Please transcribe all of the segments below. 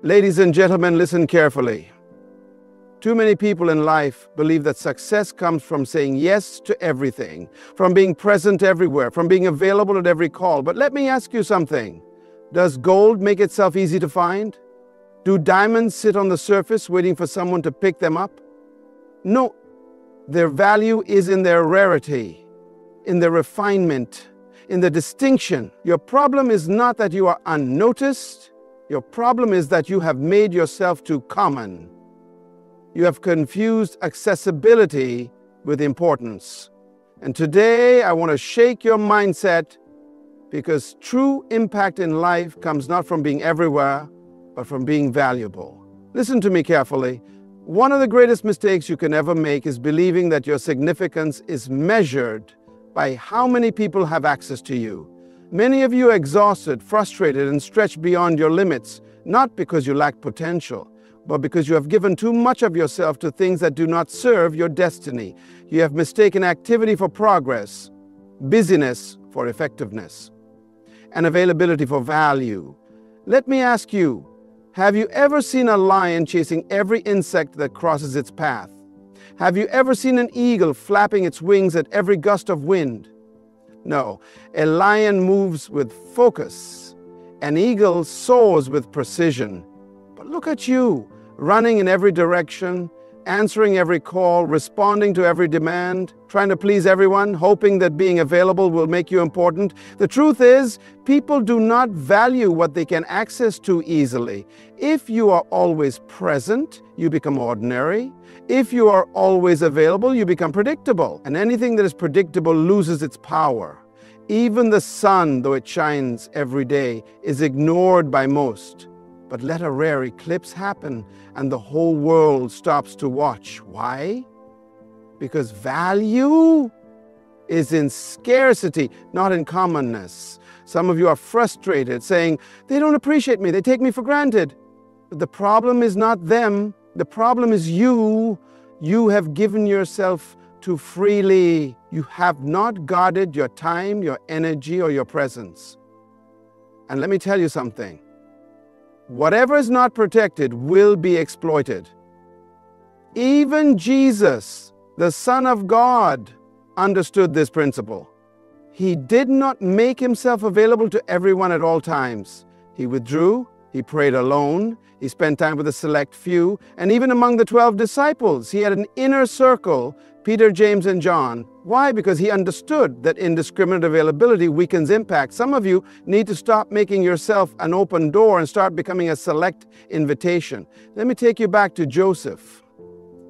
Ladies and gentlemen, listen carefully. Too many people in life believe that success comes from saying yes to everything, from being present everywhere, from being available at every call. But let me ask you something. Does gold make itself easy to find? Do diamonds sit on the surface waiting for someone to pick them up? No. Their value is in their rarity, in their refinement, in the distinction. Your problem is not that you are unnoticed. Your problem is that you have made yourself too common. You have confused accessibility with importance. And today I want to shake your mindset, because true impact in life comes not from being everywhere, but from being valuable. Listen to me carefully. One of the greatest mistakes you can ever make is believing that your significance is measured by how many people have access to you. Many of you are exhausted, frustrated, and stretched beyond your limits, not because you lack potential, but because you have given too much of yourself to things that do not serve your destiny. You have mistaken activity for progress, busyness for effectiveness, and availability for value. Let me ask you, have you ever seen a lion chasing every insect that crosses its path? Have you ever seen an eagle flapping its wings at every gust of wind? No, a lion moves with focus. An eagle soars with precision. But look at you, running in every direction, answering every call, responding to every demand, trying to please everyone, hoping that being available will make you important. The truth is, people do not value what they can access to easily. If you are always present, you become ordinary. If you are always available, you become predictable. And anything that is predictable loses its power. Even the sun, though it shines every day, is ignored by most. But let a rare eclipse happen and the whole world stops to watch. Why? Because value is in scarcity, not in commonness. Some of you are frustrated, saying, they don't appreciate me, they take me for granted. But the problem is not them, the problem is you. You have given yourself too freely. You have not guarded your time, your energy, or your presence. And let me tell you something. Whatever is not protected will be exploited. Even Jesus, the Son of God, understood this principle. He did not make himself available to everyone at all times. He withdrew, he prayed alone, he spent time with a select few, and even among the 12 disciples, he had an inner circle, Peter, James, and John. Why? Because he understood that indiscriminate availability weakens impact. Some of you need to stop making yourself an open door and start becoming a select invitation. Let me take you back to Joseph.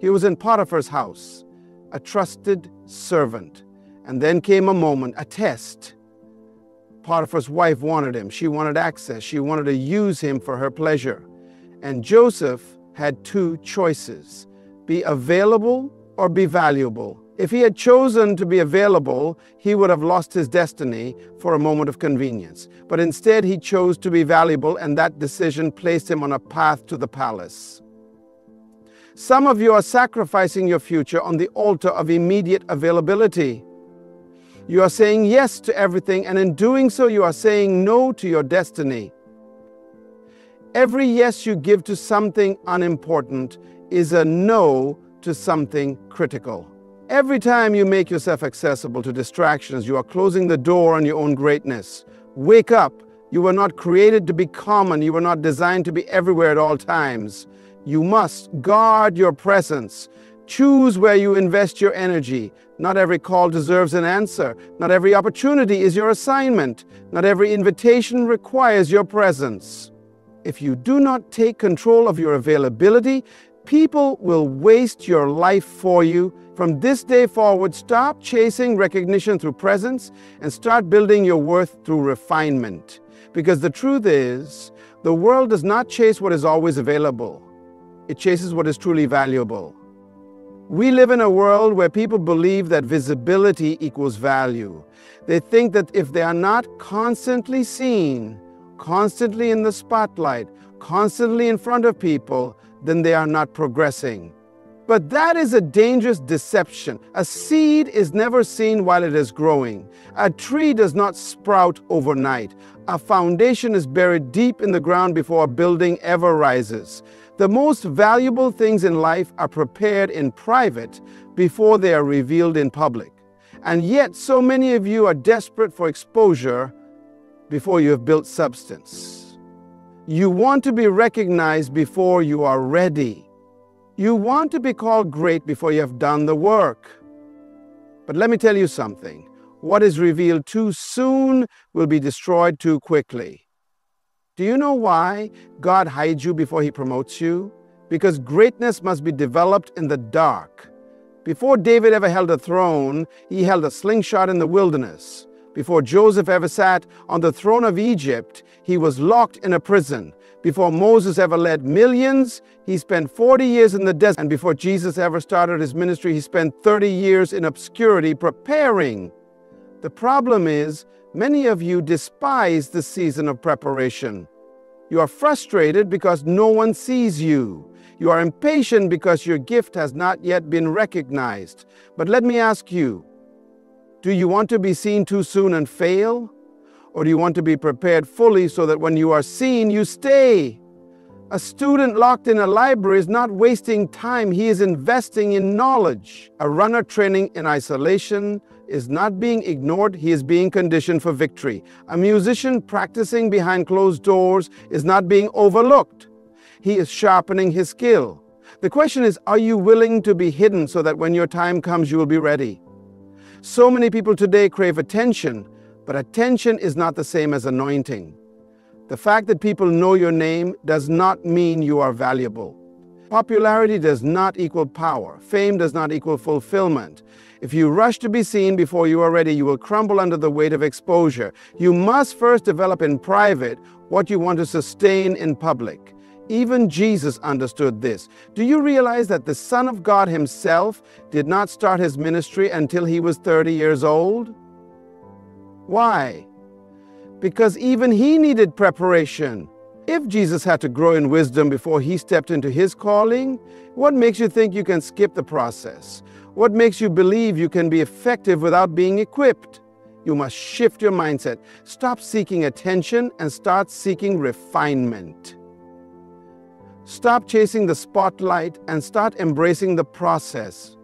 He was in Potiphar's house, a trusted servant. And then came a moment, a test. Potiphar's wife wanted him. She wanted access. She wanted to use him for her pleasure. And Joseph had two choices: be available or be valuable. If he had chosen to be available, he would have lost his destiny for a moment of convenience. But instead, he chose to be valuable, and that decision placed him on a path to the palace. Some of you are sacrificing your future on the altar of immediate availability. You are saying yes to everything, and in doing so, you are saying no to your destiny. Every yes you give to something unimportant is a no to something critical. Every time you make yourself accessible to distractions, you are closing the door on your own greatness. Wake up. You were not created to be common. You were not designed to be everywhere at all times. You must guard your presence. Choose where you invest your energy. Not every call deserves an answer. Not every opportunity is your assignment. Not every invitation requires your presence. If you do not take control of your availability, people will waste your life for you. From this day forward, stop chasing recognition through presence and start building your worth through refinement. Because the truth is, the world does not chase what is always available. It chases what is truly valuable. We live in a world where people believe that visibility equals value. They think that if they are not constantly seen, constantly in the spotlight, constantly in front of people, then they are not progressing. But that is a dangerous deception. A seed is never seen while it is growing. A tree does not sprout overnight. A foundation is buried deep in the ground before a building ever rises. The most valuable things in life are prepared in private before they are revealed in public. And yet, so many of you are desperate for exposure before you have built substance. You want to be recognized before you are ready. You want to be called great before you have done the work. But let me tell you something. What is revealed too soon will be destroyed too quickly. Do you know why God hides you before He promotes you? Because greatness must be developed in the dark. Before David ever held a throne, he held a slingshot in the wilderness. Before Joseph ever sat on the throne of Egypt, he was locked in a prison. Before Moses ever led millions, he spent 40 years in the desert. And before Jesus ever started his ministry, he spent 30 years in obscurity preparing. The problem is, many of you despise the season of preparation. You are frustrated because no one sees you. You are impatient because your gift has not yet been recognized. But let me ask you, do you want to be seen too soon and fail? Or do you want to be prepared fully so that when you are seen, you stay? A student locked in a library is not wasting time. He is investing in knowledge. A runner training in isolation is not being ignored. He is being conditioned for victory. A musician practicing behind closed doors is not being overlooked. He is sharpening his skill. The question is, are you willing to be hidden so that when your time comes, you will be ready? So many people today crave attention, but attention is not the same as anointing. The fact that people know your name does not mean you are valuable. Popularity does not equal power. Fame does not equal fulfillment. If you rush to be seen before you are ready, you will crumble under the weight of exposure. You must first develop in private what you want to sustain in public. Even Jesus understood this. Do you realize that the Son of God Himself did not start His ministry until He was 30 years old? Why? Because even He needed preparation. If Jesus had to grow in wisdom before He stepped into His calling, what makes you think you can skip the process? What makes you believe you can be effective without being equipped? You must shift your mindset. Stop seeking attention and start seeking refinement. Stop chasing the spotlight and start embracing the process.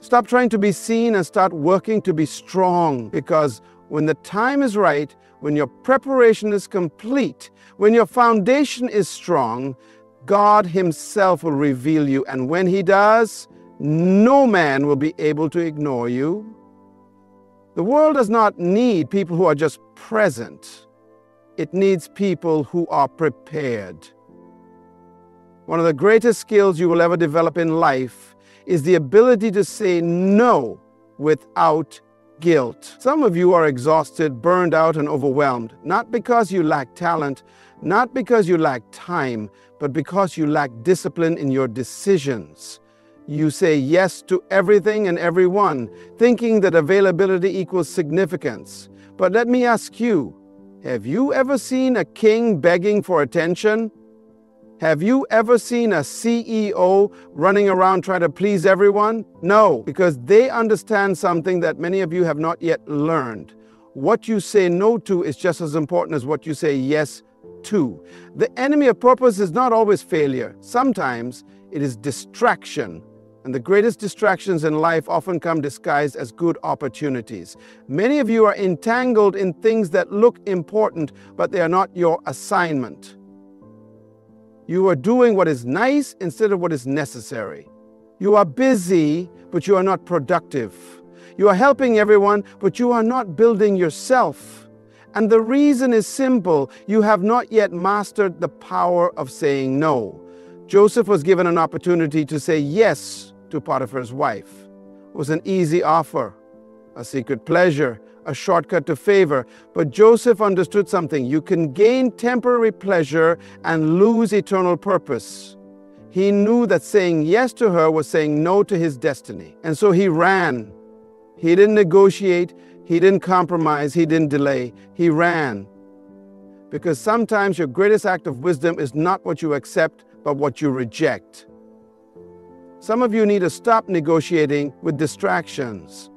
Stop trying to be seen and start working to be strong, because when the time is right, when your preparation is complete, when your foundation is strong, God Himself will reveal you. And when He does, no man will be able to ignore you. The world does not need people who are just present. It needs people who are prepared. One of the greatest skills you will ever develop in life is the ability to say no without guilt. Some of you are exhausted, burned out, and overwhelmed, not because you lack talent, not because you lack time, but because you lack discipline in your decisions. You say yes to everything and everyone, thinking that availability equals significance. But let me ask you, have you ever seen a king begging for attention? Have you ever seen a CEO running around trying to please everyone? No, because they understand something that many of you have not yet learned. What you say no to is just as important as what you say yes to. The enemy of purpose is not always failure. Sometimes it is distraction. And the greatest distractions in life often come disguised as good opportunities. Many of you are entangled in things that look important, but they are not your assignment. You are doing what is nice instead of what is necessary. You are busy, but you are not productive. You are helping everyone, but you are not building yourself. And the reason is simple. You have not yet mastered the power of saying no. Joseph was given an opportunity to say yes to Potiphar's wife. It was an easy offer, a secret pleasure, a shortcut to favor. But Joseph understood something. You can gain temporary pleasure and lose eternal purpose. He knew that saying yes to her was saying no to his destiny. And so he ran. He didn't negotiate. He didn't compromise. He didn't delay. He ran. Because sometimes your greatest act of wisdom is not what you accept, but what you reject. Some of you need to stop negotiating with distractions.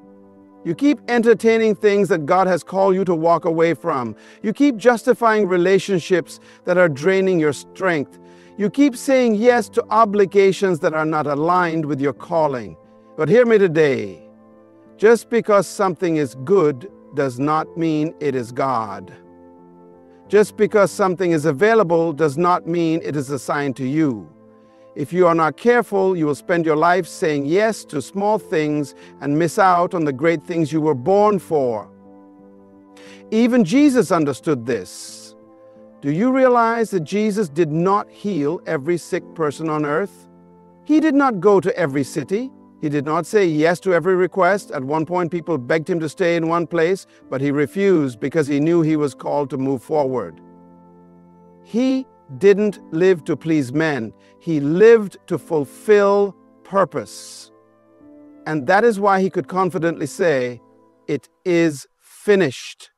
You keep entertaining things that God has called you to walk away from. You keep justifying relationships that are draining your strength. You keep saying yes to obligations that are not aligned with your calling. But hear me today. Just because something is good does not mean it is God. Just because something is available does not mean it is assigned to you. If you are not careful, you will spend your life saying yes to small things and miss out on the great things you were born for. Even Jesus understood this. Do you realize that Jesus did not heal every sick person on earth? He did not go to every city. He did not say yes to every request. At one point, people begged him to stay in one place, but he refused because he knew he was called to move forward. He didn't live to please men. He lived to fulfill purpose. And that is why he could confidently say, "It is finished."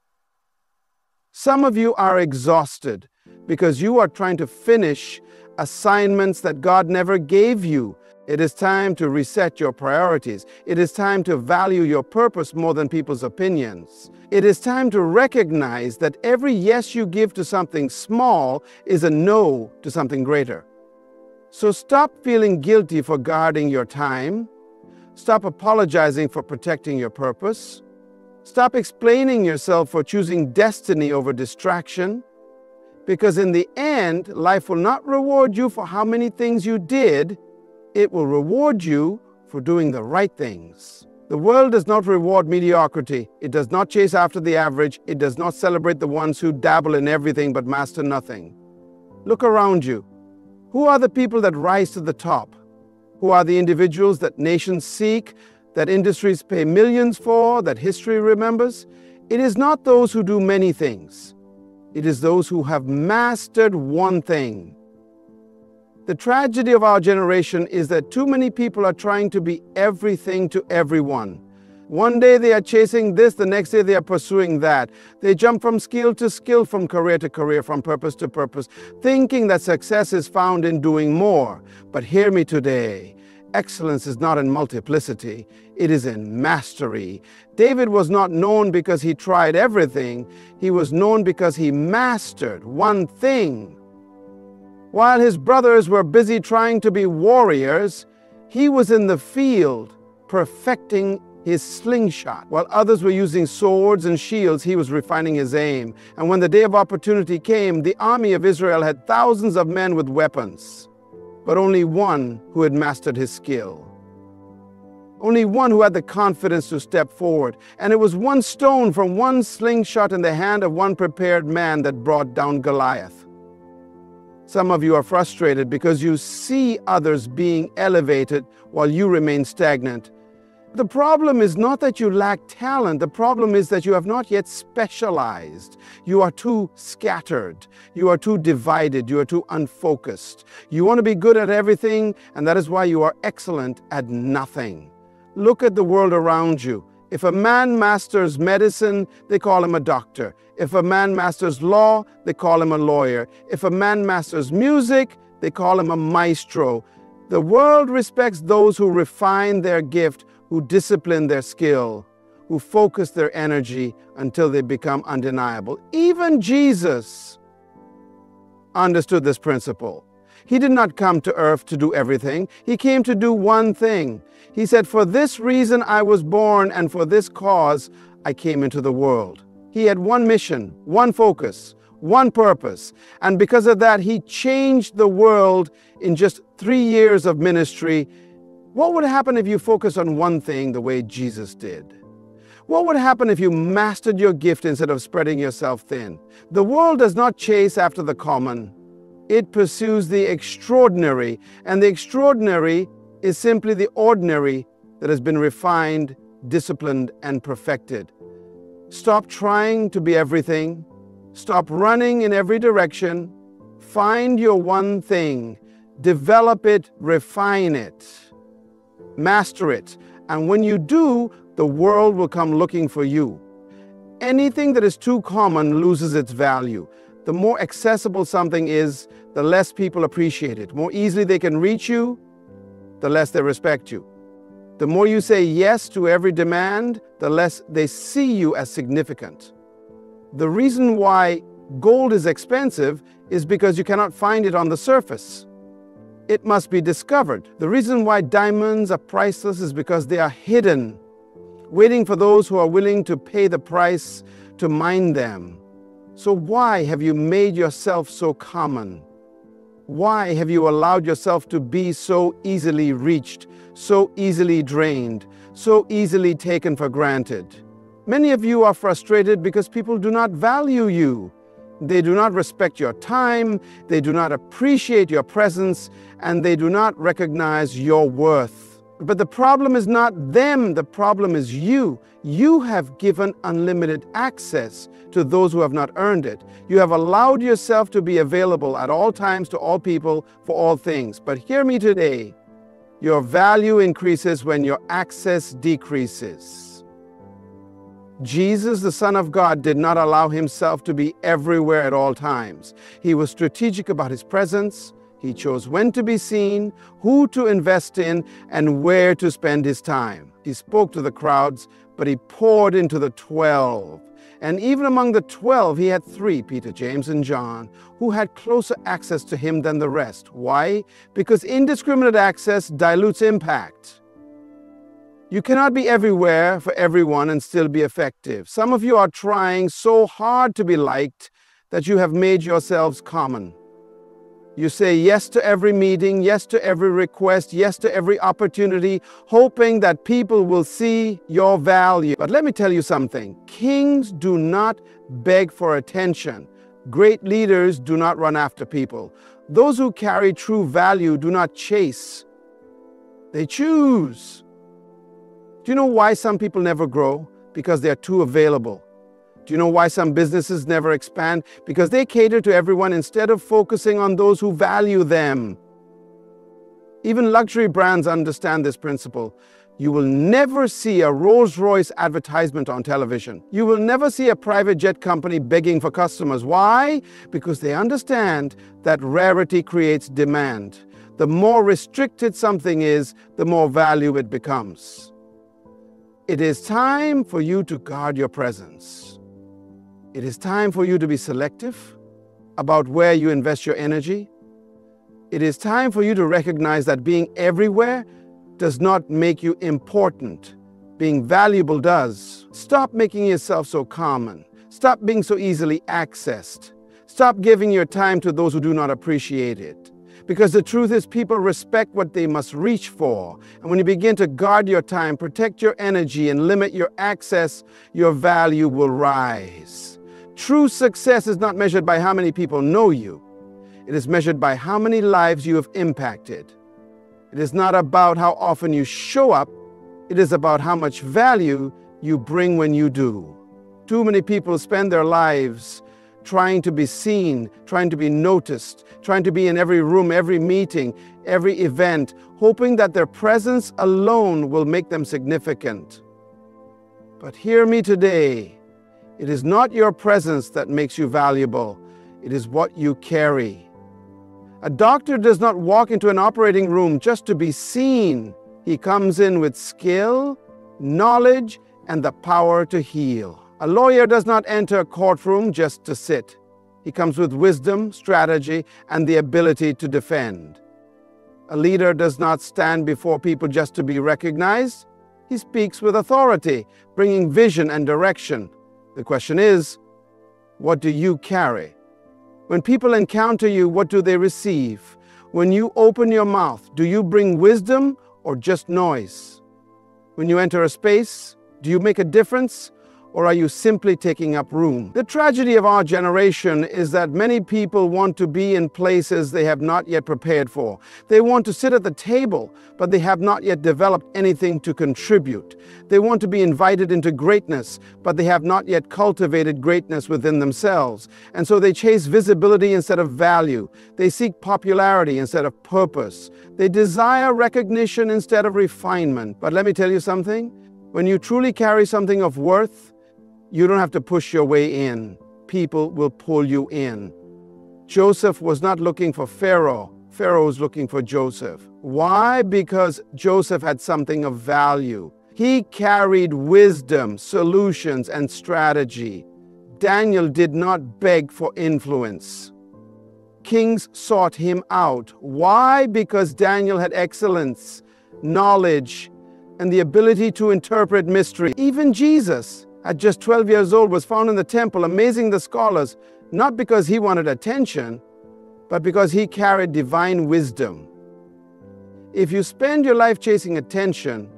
Some of you are exhausted because you are trying to finish assignments that God never gave you. It is time to reset your priorities. It is time to value your purpose more than people's opinions. It is time to recognize that every yes you give to something small is a no to something greater. So stop feeling guilty for guarding your time. Stop apologizing for protecting your purpose. Stop explaining yourself for choosing destiny over distraction. Because in the end, life will not reward you for how many things you did. It will reward you for doing the right things. The world does not reward mediocrity. It does not chase after the average. It does not celebrate the ones who dabble in everything but master nothing. Look around you. Who are the people that rise to the top? Who are the individuals that nations seek, that industries pay millions for, that history remembers? It is not those who do many things. It is those who have mastered one thing. The tragedy of our generation is that too many people are trying to be everything to everyone. One day they are chasing this, the next day they are pursuing that. They jump from skill to skill, from career to career, from purpose to purpose, thinking that success is found in doing more. But hear me today. Excellence is not in multiplicity, it is in mastery. David was not known because he tried everything. He was known because he mastered one thing. While his brothers were busy trying to be warriors, he was in the field perfecting his slingshot. While others were using swords and shields, he was refining his aim. And when the day of opportunity came, the army of Israel had thousands of men with weapons, but only one who had mastered his skill. Only one who had the confidence to step forward. And it was one stone from one slingshot in the hand of one prepared man that brought down Goliath. Some of you are frustrated because you see others being elevated while you remain stagnant. The problem is not that you lack talent. The problem is that you have not yet specialized. You are too scattered. You are too divided. You are too unfocused. You want to be good at everything, and that is why you are excellent at nothing. Look at the world around you. If a man masters medicine, they call him a doctor. If a man masters law, they call him a lawyer. If a man masters music, they call him a maestro. The world respects those who refine their gift, who discipline their skill, who focus their energy until they become undeniable. Even Jesus understood this principle. He did not come to earth to do everything. He came to do one thing. He said, "For this reason I was born, and for this cause I came into the world." He had one mission, one focus, one purpose. And because of that, he changed the world in just 3 years of ministry. What would happen if you focused on one thing the way Jesus did? What would happen if you mastered your gift instead of spreading yourself thin? The world does not chase after the common. It pursues the extraordinary, and the extraordinary is simply the ordinary that has been refined, disciplined, and perfected. Stop trying to be everything. Stop running in every direction. Find your one thing. Develop it, refine it, master it. And when you do, the world will come looking for you. Anything that is too common loses its value. The more accessible something is, the less people appreciate it. More easily they can reach you, the less they respect you. The more you say yes to every demand, the less they see you as significant. The reason why gold is expensive is because you cannot find it on the surface. It must be discovered. The reason why diamonds are priceless is because they are hidden, waiting for those who are willing to pay the price to mine them. So why have you made yourself so common? Why have you allowed yourself to be so easily reached, so easily drained, so easily taken for granted? Many of you are frustrated because people do not value you. They do not respect your time, they do not appreciate your presence, and they do not recognize your worth. But the problem is not them, the problem is you. You have given unlimited access to those who have not earned it. You have allowed yourself to be available at all times to all people for all things. But hear me today, your value increases when your access decreases. Jesus, the Son of God, did not allow himself to be everywhere at all times. He was strategic about his presence. He chose when to be seen, who to invest in, and where to spend his time. He spoke to the crowds, but he poured into the 12. And even among the 12, he had 3, Peter, James, and John, who had closer access to him than the rest. Why? Because indiscriminate access dilutes impact. You cannot be everywhere for everyone and still be effective. Some of you are trying so hard to be liked that you have made yourselves common. You say yes to every meeting, yes to every request, yes to every opportunity, hoping that people will see your value. But let me tell you something. Kings do not beg for attention. Great leaders do not run after people. Those who carry true value do not chase. They choose. Do you know why some people never grow? Because they are too available. Do you know why some businesses never expand? Because they cater to everyone instead of focusing on those who value them. Even luxury brands understand this principle. You will never see a Rolls-Royce advertisement on television. You will never see a private jet company begging for customers. Why? Because they understand that rarity creates demand. The more restricted something is, the more value it becomes. It is time for you to guard your presence. It is time for you to be selective about where you invest your energy. It is time for you to recognize that being everywhere does not make you important. Being valuable does. Stop making yourself so common. Stop being so easily accessed. Stop giving your time to those who do not appreciate it. Because the truth is, people respect what they must reach for. And when you begin to guard your time, protect your energy, and limit your access, your value will rise. True success is not measured by how many people know you. It is measured by how many lives you have impacted. It is not about how often you show up. It is about how much value you bring when you do. Too many people spend their lives trying to be seen, trying to be noticed, trying to be in every room, every meeting, every event, hoping that their presence alone will make them significant. But hear me today. It is not your presence that makes you valuable. It is what you carry. A doctor does not walk into an operating room just to be seen. He comes in with skill, knowledge, and the power to heal. A lawyer does not enter a courtroom just to sit. He comes with wisdom, strategy, and the ability to defend. A leader does not stand before people just to be recognized. He speaks with authority, bringing vision and direction. The question is, what do you carry? When people encounter you, what do they receive? When you open your mouth, do you bring wisdom or just noise? When you enter a space, do you make a difference? Or are you simply taking up room? The tragedy of our generation is that many people want to be in places they have not yet prepared for. They want to sit at the table, but they have not yet developed anything to contribute. They want to be invited into greatness, but they have not yet cultivated greatness within themselves. And so they chase visibility instead of value. They seek popularity instead of purpose. They desire recognition instead of refinement. But let me tell you something. When you truly carry something of worth, you don't have to push your way in. People will pull you in. Joseph was not looking for Pharaoh. Pharaoh was looking for Joseph. Why? Because Joseph had something of value. He carried wisdom, solutions, and strategy. Daniel did not beg for influence. Kings sought him out. Why? Because Daniel had excellence, knowledge, and the ability to interpret mystery. Even Jesus, at just 12 years old, was found in the temple amazing the scholars, not because he wanted attention, but because he carried divine wisdom. If you spend your life chasing attention,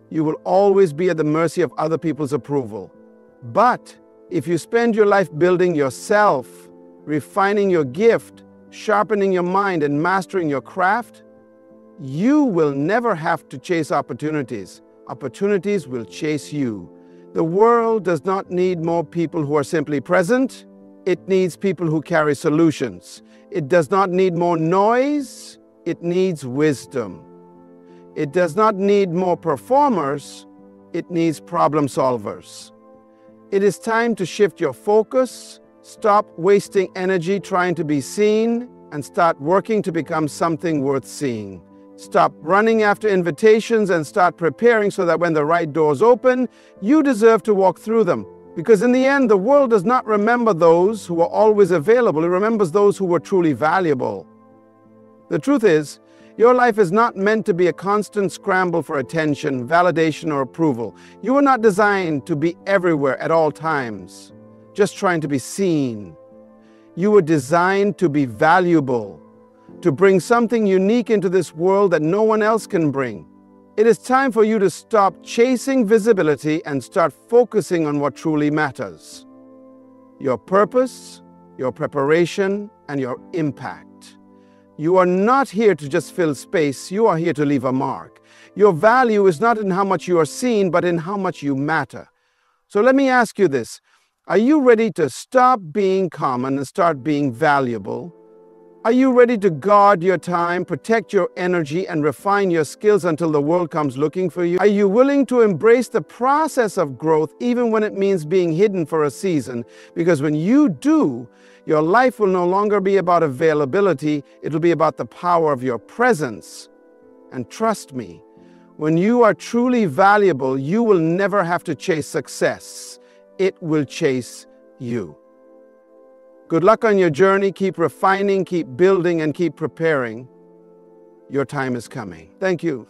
you will always be at the mercy of other people's approval. But if you spend your life building yourself, refining your gift, sharpening your mind, and mastering your craft, you will never have to chase opportunities. Opportunities will chase you. The world does not need more people who are simply present. It needs people who carry solutions. It does not need more noise. It needs wisdom. It does not need more performers. It needs problem solvers. It is time to shift your focus, stop wasting energy trying to be seen, and start working to become something worth seeing. Stop running after invitations and start preparing so that when the right doors open, you deserve to walk through them. Because in the end, the world does not remember those who are always available. It remembers those who were truly valuable. The truth is, your life is not meant to be a constant scramble for attention, validation, or approval. You are not designed to be everywhere at all times, just trying to be seen. You were designed to be valuable, to bring something unique into this world that no one else can bring. It is time for you to stop chasing visibility and start focusing on what truly matters: your purpose, your preparation, and your impact. You are not here to just fill space. You are here to leave a mark. Your value is not in how much you are seen, but in how much you matter. So let me ask you this. Are you ready to stop being common and start being valuable? Are you ready to guard your time, protect your energy, and refine your skills until the world comes looking for you? Are you willing to embrace the process of growth even when it means being hidden for a season? Because when you do, your life will no longer be about availability. It'll be about the power of your presence. And trust me, when you are truly valuable, you will never have to chase success. It will chase you. Good luck on your journey. Keep refining, keep building, and keep preparing. Your time is coming. Thank you.